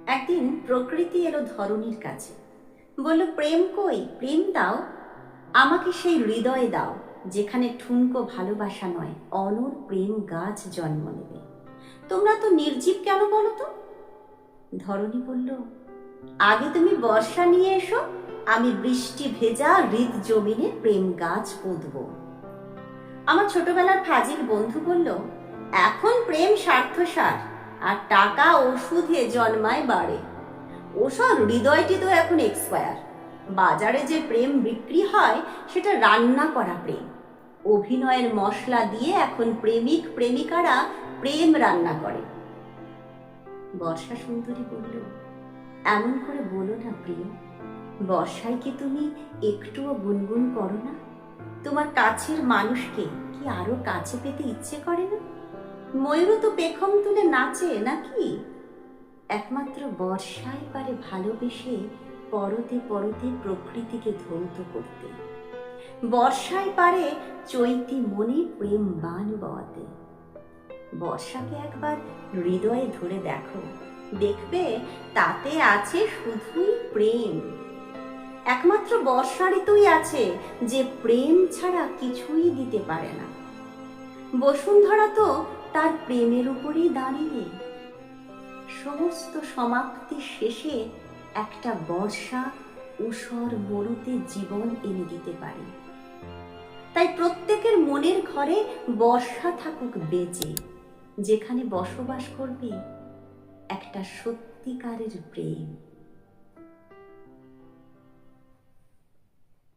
একদিন প্রকৃতি এলো ধরণীর কাছে, বলল, প্রেম কই, প্রেম দাও আমাকে, সেই হৃদয়ে দাও যেখানে ঠুনকো ভালোবাসা নয়, অনর প্রেম গাছ জন্ম নেবে। তোমরা তো নির্জীব কেন বলো তো? ধরণী বলল, আগে তুমি বর্ষা নিয়ে এসো, আমি বৃষ্টি ভেজা হৃদ জমিনে প্রেম গাছ পুঁতব। আমার ছোটবেলার ফাজিল বন্ধু বলল, এখন প্রেম স্বার্থসার, আর টাকা ওষুধে জন্মায় বাড়ে। ওসব হৃদয়টি তো এখন এক্সপায়ার। বাজারে যে প্রেম বিক্রি হয় সেটা রান্না করা প্রেম। অভিনয়ের মশলা দিয়ে এখন প্রেমিক প্রেমিকারা প্রেম রান্না করে। বর্ষা সুন্দরী বলল, এমন করে বলো না প্রিয়, বর্ষায় কি তুমি একটুও গুনগুন করো না? তোমার কাছের মানুষকে কি আরো কাছে পেতে ইচ্ছে করে না? ময়ূরও তো পেখম তুলে নাচে নাকি? একমাত্র বর্ষাই পারে ভালোবেসে পরতে পরতে প্রকৃতিকে ধৌত করতে। বর্ষায় পারে চৈতি মনে প্রেম বান বওয়াতে। বর্ষাকে একবার হৃদয়ে ধরে দেখো, দেখবে তাতে আছে শুধুই প্রেম। একমাত্র বর্ষা ঋতুই আছে যে প্রেম ছাড়া কিছুই দিতে পারে না। বসুন্ধরা তো তার প্রেমের উপরেই দাঁড়িয়ে। সমস্ত সমাপ্তি শেষে একটা বর্ষা ঊষর মরুতে জীবন এনে দিতে পারে। তাই প্রত্যেকের মনের ঘরে বর্ষা থাকুক বেঁচে, যেখানে বসবাস করবে একটা সত্যিকারের প্রেম।